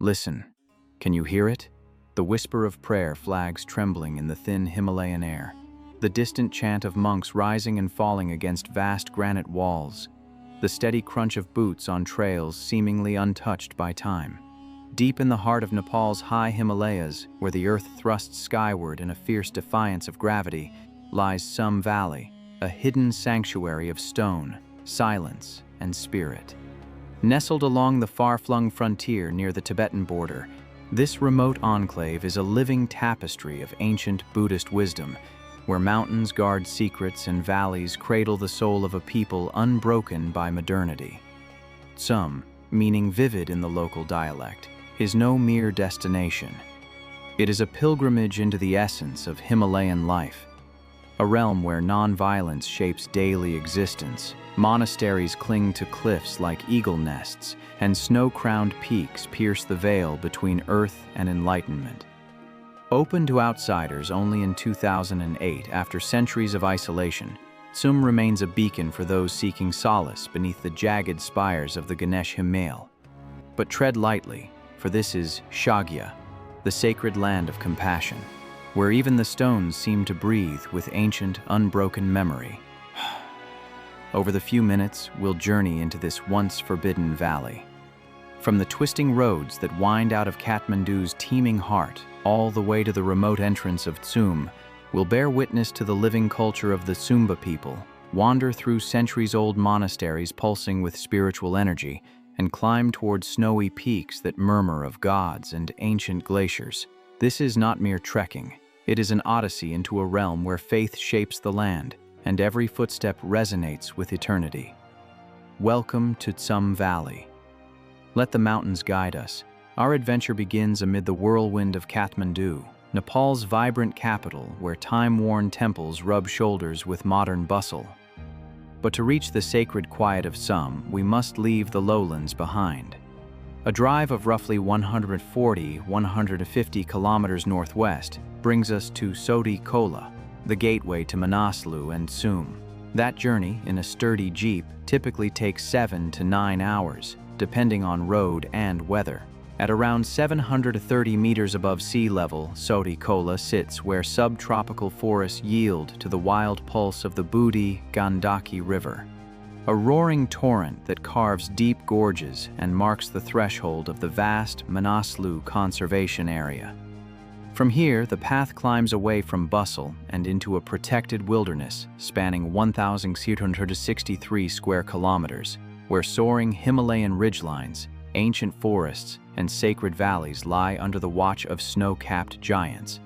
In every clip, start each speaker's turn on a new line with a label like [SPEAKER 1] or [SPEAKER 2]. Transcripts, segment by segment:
[SPEAKER 1] Listen. Can you hear it? The whisper of prayer flags trembling in the thin Himalayan air. The distant chant of monks rising and falling against vast granite walls. The steady crunch of boots on trails seemingly untouched by time. Deep in the heart of Nepal's high Himalayas, where the earth thrusts skyward in a fierce defiance of gravity, lies Tsum Valley, a hidden sanctuary of stone, silence, and spirit. Nestled along the far-flung frontier near the Tibetan border, this remote enclave is a living tapestry of ancient Buddhist wisdom, where mountains guard secrets and valleys cradle the soul of a people unbroken by modernity. Tsum, meaning vivid in the local dialect, is no mere destination. It is a pilgrimage into the essence of Himalayan life, a realm where non-violence shapes daily existence. Monasteries cling to cliffs like eagle nests, and snow-crowned peaks pierce the veil between earth and enlightenment. Open to outsiders only in 2008, after centuries of isolation, Tsum remains a beacon for those seeking solace beneath the jagged spires of the Ganesh Himal. But tread lightly, for this is Shagya, the sacred land of compassion, where even the stones seem to breathe with ancient, unbroken memory. Over the few minutes, we'll journey into this once forbidden valley. From the twisting roads that wind out of Kathmandu's teeming heart, all the way to the remote entrance of Tsum, we'll bear witness to the living culture of the Tsumba people, wander through centuries-old monasteries pulsing with spiritual energy, and climb towards snowy peaks that murmur of gods and ancient glaciers. This is not mere trekking. It is an odyssey into a realm where faith shapes the land, and every footstep resonates with eternity. Welcome to Tsum Valley. Let the mountains guide us. Our adventure begins amid the whirlwind of Kathmandu, Nepal's vibrant capital, where time-worn temples rub shoulders with modern bustle. But to reach the sacred quiet of Tsum, we must leave the lowlands behind. A drive of roughly 140–150 kilometers northwest brings us to Soti Khola, the gateway to Manaslu and Tsum. That journey, in a sturdy jeep, typically takes 7 to 9 hours, depending on road and weather. At around 730 meters above sea level, Soti Khola sits where subtropical forests yield to the wild pulse of the Boudha Gandaki River, a roaring torrent that carves deep gorges and marks the threshold of the vast Manaslu Conservation Area. From here, the path climbs away from bustle and into a protected wilderness spanning 1,663 square kilometers, where soaring Himalayan ridgelines, ancient forests, and sacred valleys lie under the watch of snow-capped giants.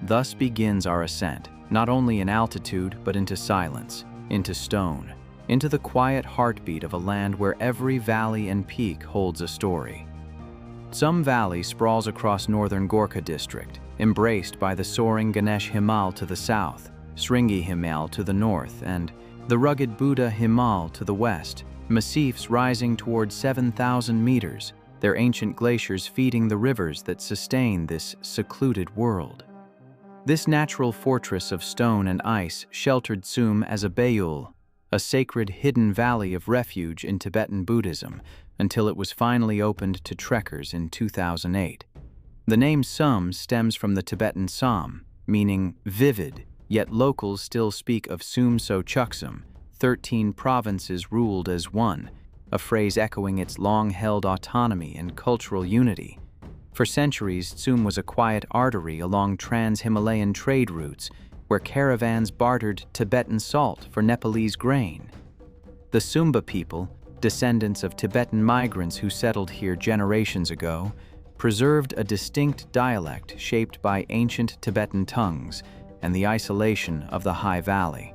[SPEAKER 1] Thus begins our ascent, not only in altitude but into silence, into stone, into the quiet heartbeat of a land where every valley and peak holds a story. Tsum Valley sprawls across northern Gorkha district, embraced by the soaring Ganesh Himal to the south, Sringi Himal to the north, and the rugged Boudha Himal to the west, massifs rising toward 7,000 meters, their ancient glaciers feeding the rivers that sustain this secluded world. This natural fortress of stone and ice sheltered Tsum as a beyul, a sacred hidden valley of refuge in Tibetan Buddhism, until it was finally opened to trekkers in 2008. The name Tsum stems from the Tibetan Tsam, meaning vivid, yet locals still speak of Tsum So Chuksum, 13 provinces ruled as one, a phrase echoing its long-held autonomy and cultural unity. For centuries, Tsum was a quiet artery along trans-Himalayan trade routes, where caravans bartered Tibetan salt for Nepalese grain. The Tsumba people, descendants of Tibetan migrants who settled here generations ago, preserved a distinct dialect shaped by ancient Tibetan tongues and the isolation of the high valley.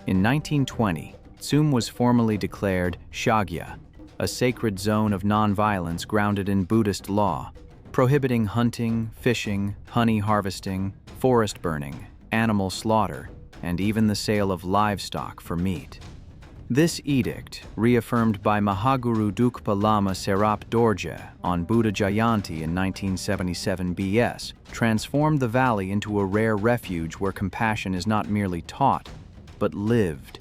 [SPEAKER 1] In 1920, Tsum was formally declared Shagya, a sacred zone of nonviolence grounded in Buddhist law, prohibiting hunting, fishing, honey harvesting, forest burning, animal slaughter, and even the sale of livestock for meat. This edict, reaffirmed by Mahaguru Dukpa Lama Serap Dorje on Buddha Jayanti in 1977 BS, transformed the valley into a rare refuge where compassion is not merely taught, but lived,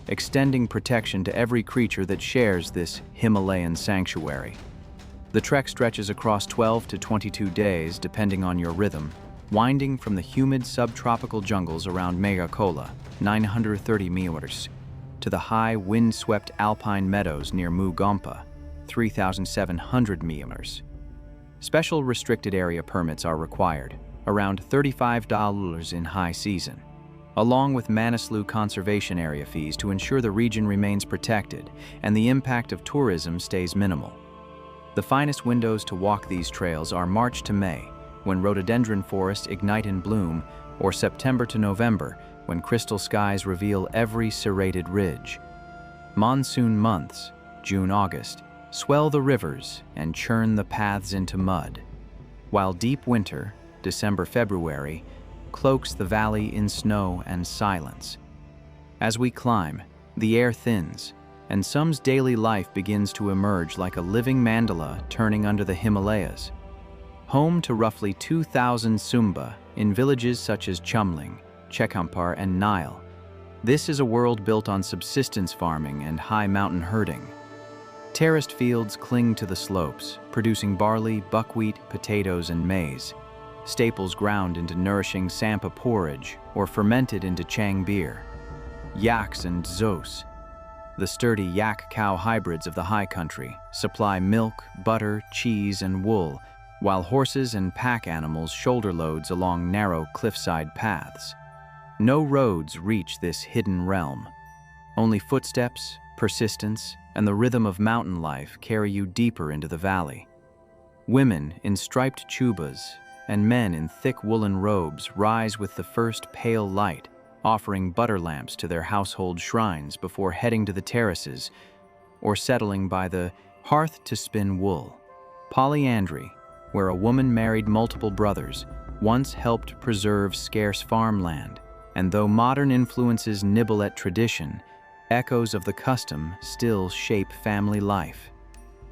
[SPEAKER 1] extending protection to every creature that shares this Himalayan sanctuary. The trek stretches across 12 to 22 days, depending on your rhythm, winding from the humid subtropical jungles around Boudha Himal, 930 meters, to the high, wind-swept alpine meadows near Mugompa, 3,700 meters. Special restricted area permits are required, around $35 in high season, along with Manaslu Conservation Area fees to ensure the region remains protected and the impact of tourism stays minimal. The finest windows to walk these trails are March to May, when rhododendron forests ignite in bloom, or September to November, when crystal skies reveal every serrated ridge. Monsoon months, June-August, swell the rivers and churn the paths into mud, while deep winter, December-February, cloaks the valley in snow and silence. As we climb, the air thins, and Tsum's daily life begins to emerge like a living mandala turning under the Himalayas. Home to roughly 2,000 Tsumba in villages such as Chumling, Chekampar, and Nile, this is a world built on subsistence farming and high mountain herding. Terraced fields cling to the slopes, producing barley, buckwheat, potatoes, and maize, staples ground into nourishing sampa porridge or fermented into chang beer. Yaks and dzos, the sturdy yak-cow hybrids of the high country, supply milk, butter, cheese, and wool, while horses and pack animals shoulder loads along narrow cliffside paths. No roads reach this hidden realm. Only footsteps, persistence, and the rhythm of mountain life carry you deeper into the valley. Women in striped chubas and men in thick woolen robes rise with the first pale light, offering butter lamps to their household shrines before heading to the terraces or settling by the hearth to spin wool. Polyandry, where a woman married multiple brothers, once helped preserve scarce farmland, and though modern influences nibble at tradition, echoes of the custom still shape family life.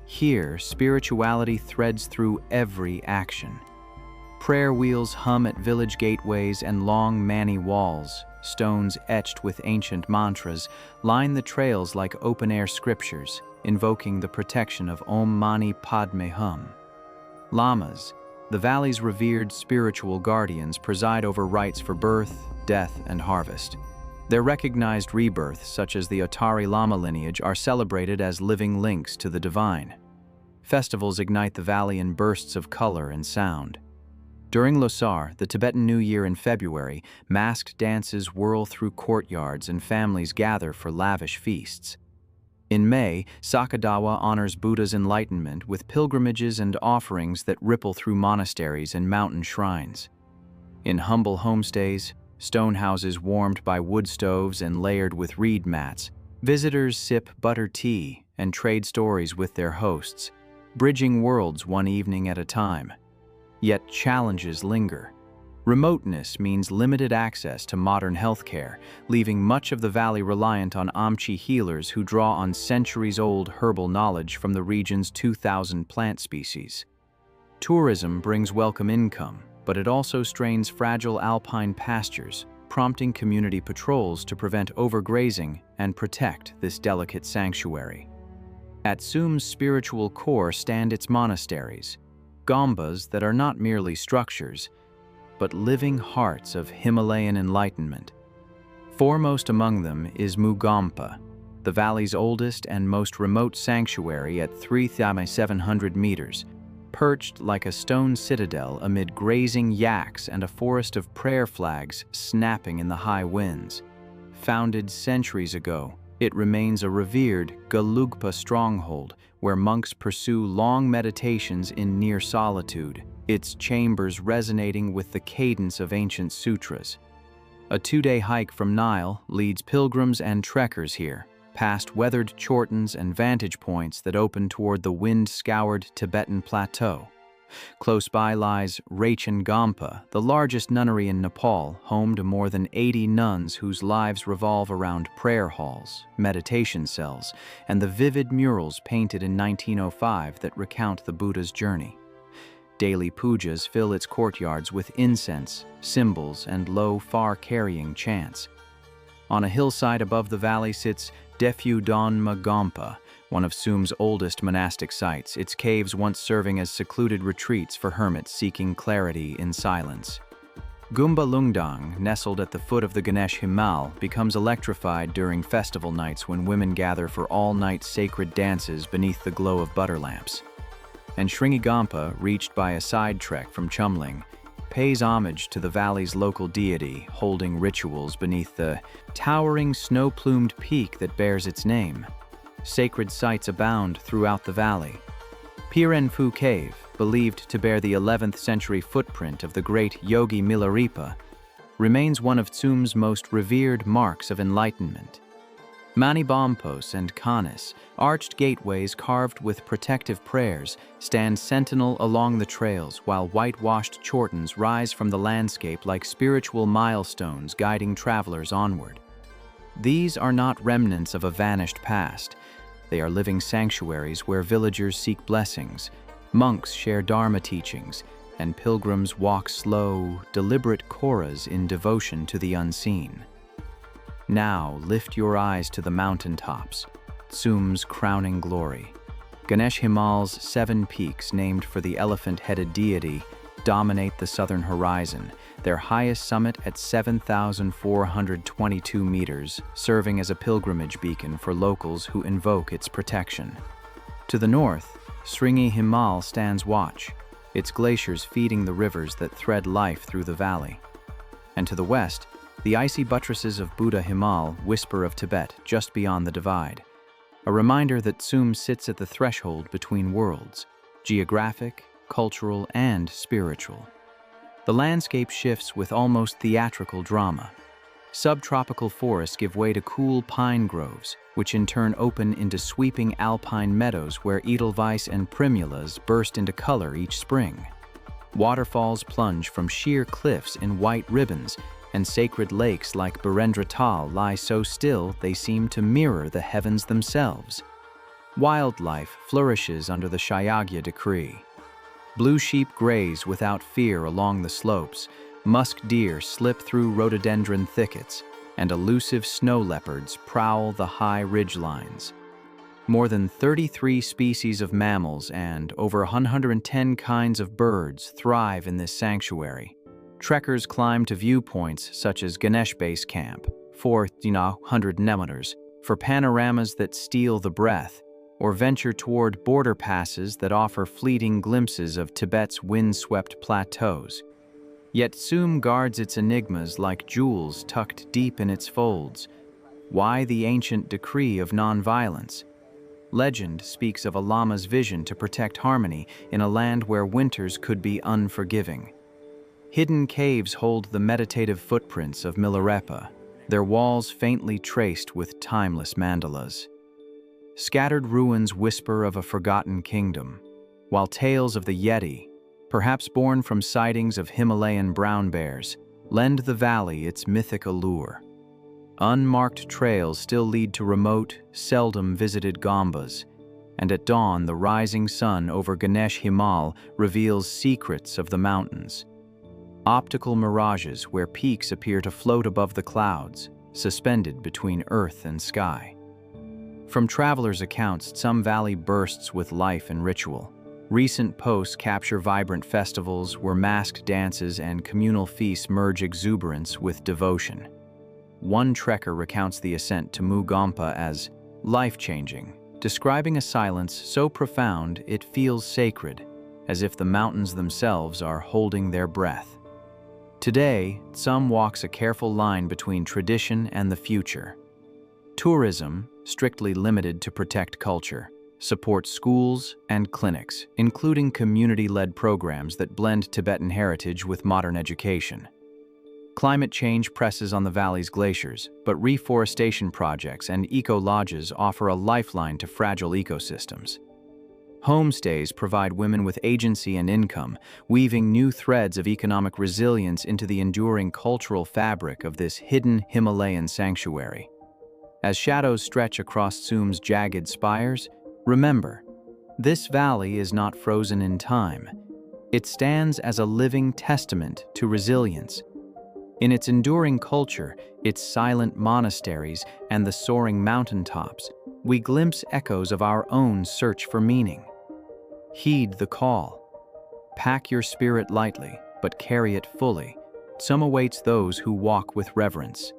[SPEAKER 1] Here, spirituality threads through every action. Prayer wheels hum at village gateways, and long mani walls, stones etched with ancient mantras, line the trails like open-air scriptures, invoking the protection of Om Mani Padme Hum. Lamas, the valley's revered spiritual guardians, preside over rites for birth, death, and harvest. Their recognized rebirths, such as the Otari Lama lineage, are celebrated as living links to the divine. Festivals ignite the valley in bursts of color and sound. During Losar, the Tibetan New Year in February, masked dances whirl through courtyards and families gather for lavish feasts. In May, Sakadawa honors Buddha's enlightenment with pilgrimages and offerings that ripple through monasteries and mountain shrines. In humble homestays, stone houses warmed by wood stoves and layered with reed mats, visitors sip butter tea and trade stories with their hosts, bridging worlds one evening at a time. Yet challenges linger. Remoteness means limited access to modern healthcare, leaving much of the valley reliant on Amchi healers who draw on centuries-old herbal knowledge from the region's 2,000 plant species. Tourism brings welcome income, but it also strains fragile alpine pastures, prompting community patrols to prevent overgrazing and protect this delicate sanctuary. At Tsum's spiritual core stand its monasteries, gombas that are not merely structures, but living hearts of Himalayan enlightenment. Foremost among them is Mugompa, the valley's oldest and most remote sanctuary at 3,700 meters, perched like a stone citadel amid grazing yaks and a forest of prayer flags snapping in the high winds. Founded centuries ago, it remains a revered Gelugpa stronghold where monks pursue long meditations in near solitude, its chambers resonating with the cadence of ancient sutras. A 2-day hike from Nile leads pilgrims and trekkers here, past weathered chortens and vantage points that open toward the wind-scoured Tibetan plateau. Close by lies Rachen Gampa, the largest nunnery in Nepal, home to more than 80 nuns whose lives revolve around prayer halls, meditation cells, and the vivid murals painted in 1905 that recount the Buddha's journey. Daily pujas fill its courtyards with incense, symbols, and low, far-carrying chants. On a hillside above the valley sits Defu Donma Gompa, one of Tsum's oldest monastic sites, its caves once serving as secluded retreats for hermits seeking clarity in silence. Gumba Lungdang, nestled at the foot of the Ganesh Himal, becomes electrified during festival nights when women gather for all-night sacred dances beneath the glow of butter lamps. And Sringi Gampa, reached by a side trek from Chumling, pays homage to the valley's local deity, holding rituals beneath the towering snow-plumed peak that bears its name. Sacred sites abound throughout the valley. Piren Phu Cave, believed to bear the 11th century footprint of the great Yogi Milarepa, remains one of Tsum's most revered marks of enlightenment. Mani Bompos and Kanis, arched gateways carved with protective prayers, stand sentinel along the trails while whitewashed chortens rise from the landscape like spiritual milestones guiding travelers onward. These are not remnants of a vanished past. They are living sanctuaries where villagers seek blessings, monks share Dharma teachings, and pilgrims walk slow, deliberate koras in devotion to the unseen. Now lift your eyes to the mountaintops, Tsum's crowning glory. Ganesh Himal's 7 peaks, named for the elephant-headed deity, dominate the southern horizon, their highest summit at 7,422 meters, serving as a pilgrimage beacon for locals who invoke its protection. To the north, Sringi Himal stands watch, its glaciers feeding the rivers that thread life through the valley. And to the west, the icy buttresses of Boudha Himal whisper of Tibet just beyond the divide, a reminder that Tsum sits at the threshold between worlds, geographic, cultural, and spiritual. The landscape shifts with almost theatrical drama. Subtropical forests give way to cool pine groves, which in turn open into sweeping alpine meadows where edelweiss and primulas burst into color each spring. Waterfalls plunge from sheer cliffs in white ribbons, and sacred lakes like Birendra Tal lie so still they seem to mirror the heavens themselves. Wildlife flourishes under the Shayagya decree. Blue sheep graze without fear along the slopes, musk deer slip through rhododendron thickets, and elusive snow leopards prowl the high ridgelines. More than 33 species of mammals and over 110 kinds of birds thrive in this sanctuary. Trekkers climb to viewpoints such as Ganesh Base Camp, 400 meters, for panoramas that steal the breath, or venture toward border passes that offer fleeting glimpses of Tibet's wind-swept plateaus. Yet Tsum guards its enigmas like jewels tucked deep in its folds. Why the ancient decree of nonviolence? Legend speaks of a lama's vision to protect harmony in a land where winters could be unforgiving. Hidden caves hold the meditative footprints of Milarepa, their walls faintly traced with timeless mandalas. Scattered ruins whisper of a forgotten kingdom, while tales of the Yeti, perhaps born from sightings of Himalayan brown bears, lend the valley its mythic allure. Unmarked trails still lead to remote, seldom visited gambas, and at dawn the rising sun over Ganesh Himal reveals secrets of the mountains. Optical mirages where peaks appear to float above the clouds, suspended between earth and sky. From travelers' accounts, Tsum Valley bursts with life and ritual. Recent posts capture vibrant festivals where masked dances and communal feasts merge exuberance with devotion. One trekker recounts the ascent to Mu Gampa as life-changing, describing a silence so profound it feels sacred, as if the mountains themselves are holding their breath. Today, Tsum walks a careful line between tradition and the future. Tourism, strictly limited to protect culture, supports schools and clinics, including community-led programs that blend Tibetan heritage with modern education. Climate change presses on the valley's glaciers, but reforestation projects and eco-lodges offer a lifeline to fragile ecosystems. Homestays provide women with agency and income, weaving new threads of economic resilience into the enduring cultural fabric of this hidden Himalayan sanctuary. As shadows stretch across Tsum's jagged spires, remember, this valley is not frozen in time. It stands as a living testament to resilience. In its enduring culture, its silent monasteries, and the soaring mountaintops, we glimpse echoes of our own search for meaning. Heed the call. Pack your spirit lightly, but carry it fully. Tsum awaits those who walk with reverence.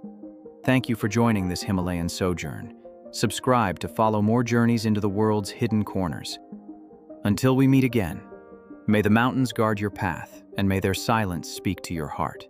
[SPEAKER 1] Thank you for joining this Himalayan sojourn. Subscribe to follow more journeys into the world's hidden corners. Until we meet again, may the mountains guard your path, and may their silence speak to your heart.